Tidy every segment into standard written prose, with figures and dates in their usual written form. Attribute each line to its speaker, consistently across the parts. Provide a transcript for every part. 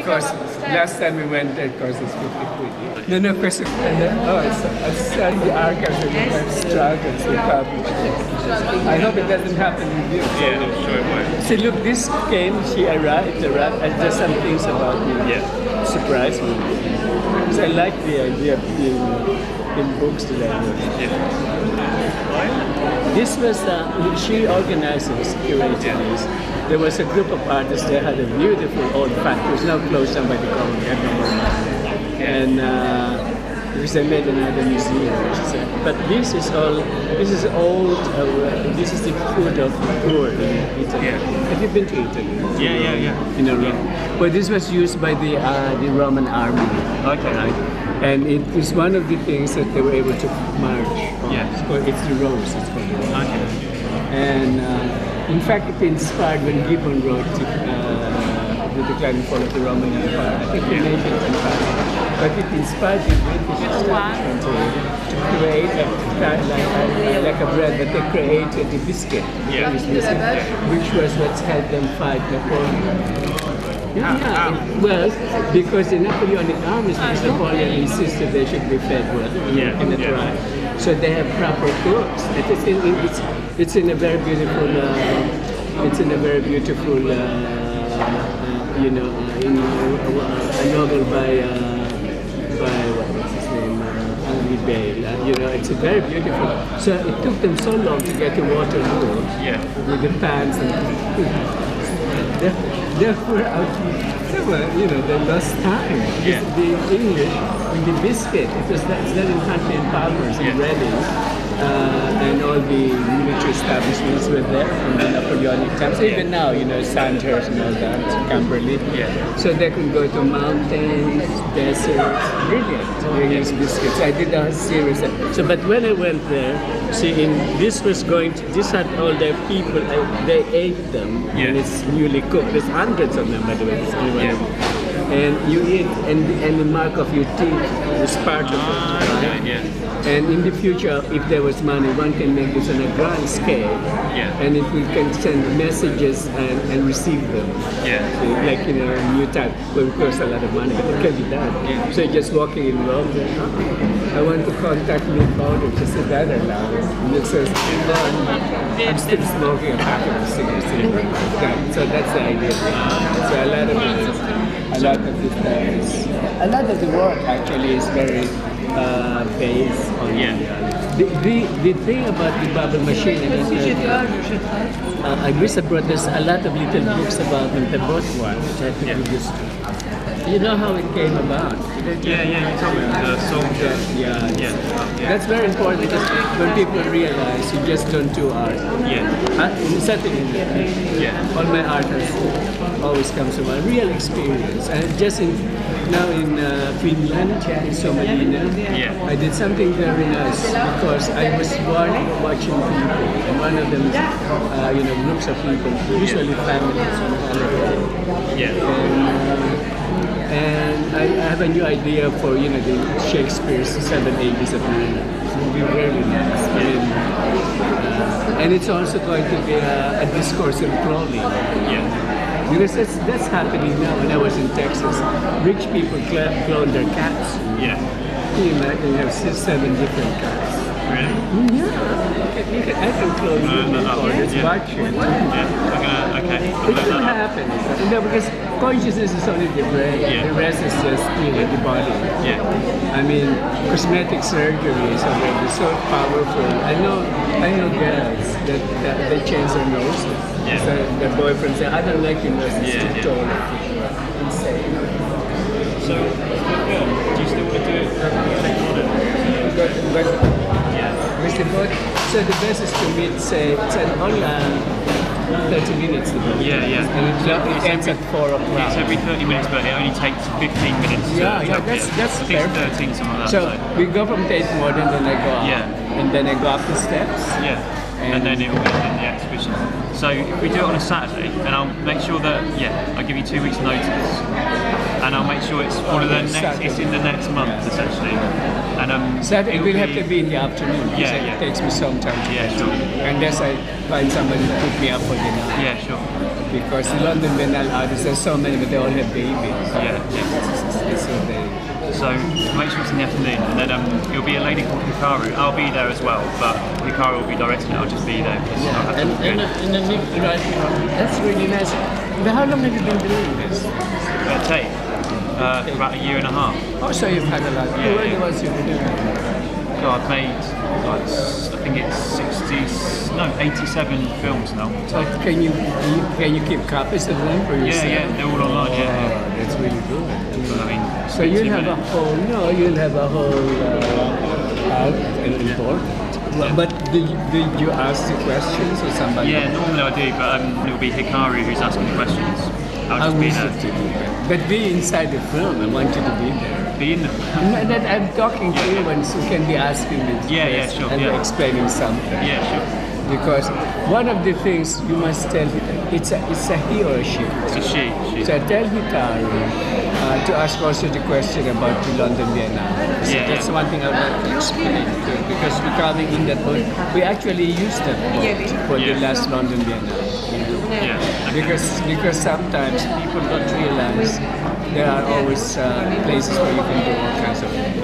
Speaker 1: of course, last time we went there, of course, it's 50 quid. No, of course, I studied the archives and the struggles with publishing. I hope it doesn't happen with you.
Speaker 2: Yeah, I'm sure it won't.
Speaker 1: See, look, this came, she arrived, there's some things about me that surprised me. Because I like the idea of being in books today. This was, she organizes, curated this. There was a group of artists that had a beautiful old factory. It's now closed down by the government. And because they made another museum. But this is all, this is old, this is the food of Tour in Italy. Have you been to Italy?
Speaker 2: Yeah.
Speaker 1: In Rome. Well, this was used by the Roman army.
Speaker 2: Okay.
Speaker 1: Right? And it was one of the things that they were able to march on. It's the rose, it's called the rose.
Speaker 2: Okay.
Speaker 1: And in fact, it inspired when Gibbon wrote The Decline and Fall of the Roman Empire. I think he made it in fact. But it inspired the British establishment to create like a bread, but they created the biscuit, which was what's helped them fight Napoleon. Well, because the Napoleonic armies, because Napoleon insisted they should be fed well in the tribe. So they have proper cooks. It's in a very beautiful, a novel by what's his name, Aldridge. It's a very beautiful. So it took them so long to get to Waterloo with the pans and Therefore, they lost time. The English, with the biscuit, it's done in country and powders and ready. And all the military establishments were there from the Napoleonic times. Even now, Sandhurst and all that, Camberley. So they could go to mountains, deserts. Brilliant. They used biscuits. I did a series. But when I went there, this had all their people. They ate them, and it's newly cooked. There's hundreds of them, by the way. And you eat, and the mark of your teeth is part of it. And in the future, if there was money, one can make this on a grand scale, and we can send messages and receive them. So, like a new type, well, it costs a lot of money, but it can be done. So just walking in Rome, I want to contact Nick Aldridge, just say that aloud. And it says, I'm still smoking a packet of cigarettes. So that's the idea. So a lot of the work actually is very based on the thing about the bubble machine. I wish I brought there's a lot of little books about them. I brought one, which I think we just. You know how it came about?
Speaker 2: You told me the soldier.
Speaker 1: That's very important because when people realize you just don't do art. All my art has always comes from a real experience. And just now in Finland, in Somalina, I did something very nice because I was watching people, and one of them is, groups of people, usually families on holiday. And I have a new idea for the Shakespeare's 7 Ages of Manner. It will be really nice. And it's also going to be a discourse in clothing. Because that's happening now. When I was in Texas, rich people clone their cats. Can you imagine? You have 7 different cats.
Speaker 2: Really?
Speaker 1: I can clone you. It's watching. It will happen. Because consciousness is only the brain. The rest is just the body. I mean, cosmetic surgery is already so powerful. I know girls that they change their nose. So their boyfriend says, I don't like your nose, it's too tall. Insane.
Speaker 2: So, do you still want to do it?
Speaker 1: So the best is to meet, say, it's an online 30 minutes. And it ends at 4 o'clock.
Speaker 2: It's every 30 minutes, but it only takes 15 minutes.
Speaker 1: That's fair.
Speaker 2: 13, something like that.
Speaker 1: So we go from Tate Modern, then I go up. And then I go up the steps.
Speaker 2: And then it will end in the exhibition. So if we do it on a Saturday, and I'll make sure that, I'll give you 2 weeks notice. And I'll make sure it's it's in the next month, essentially. And
Speaker 1: Saturday, it will have to be in the afternoon. It takes me some time to
Speaker 2: sure.
Speaker 1: Unless I find somebody to pick me up for dinner.
Speaker 2: Sure.
Speaker 1: because the London Biennale artists, there's so many, but they all have babies.
Speaker 2: Yeah. So make sure it's in the afternoon, and then it'll be a lady called Hikaru. I'll be there as well, but Hikaru will be directing it. I'll just be there.
Speaker 1: That's really nice. But how long have you been doing this?
Speaker 2: Tate, for about a year and a half.
Speaker 1: Oh, so you've had a lot.
Speaker 2: Yeah,
Speaker 1: Where was you doing?
Speaker 2: So I've made, like, I think it's 87 films now.
Speaker 1: So can you keep copies of them for yourself?
Speaker 2: Yeah, they're all online. Yeah.
Speaker 1: That's really good.
Speaker 2: But, I mean,
Speaker 1: so you'll have a whole, you'll have a whole report.
Speaker 2: Yeah.
Speaker 1: But did you ask the questions or somebody?
Speaker 2: Yeah, normally I do, but it'll be Hikaru who's asking the questions. I'll just be there.
Speaker 1: But be inside the film. I want you to be there.
Speaker 2: Be in the film.
Speaker 1: I'm talking to you and so can be asking me
Speaker 2: sure.
Speaker 1: and explaining something.
Speaker 2: Yeah, sure.
Speaker 1: Because one of the things you must tell, it's a he or a she.
Speaker 2: It's a she.
Speaker 1: So tell Hikaru to ask also the question about the London Biennale. So that's one thing I would like to explain to, because we're coming in that boat. We actually used that boat for the last London Biennale.
Speaker 2: Yeah. Okay.
Speaker 1: Because sometimes people don't realize there are always places where you can do all kinds of things.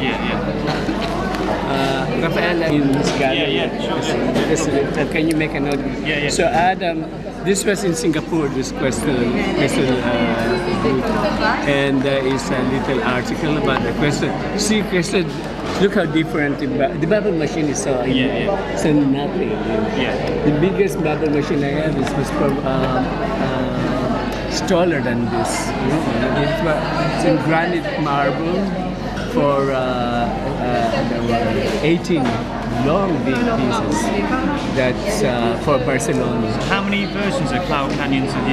Speaker 1: Raffaella in this gallery. Sure. Can you make a note?
Speaker 2: Yeah.
Speaker 1: So Adam, this was in Singapore, this question booth, and there is a little article about the question. See, question. Look how different the bubble machine is. So nothing. The biggest bubble machine I have is taller than this. It's in granite marble for 18 long big pieces. That's for Barcelona.
Speaker 2: How many versions of Cloud Canyons have you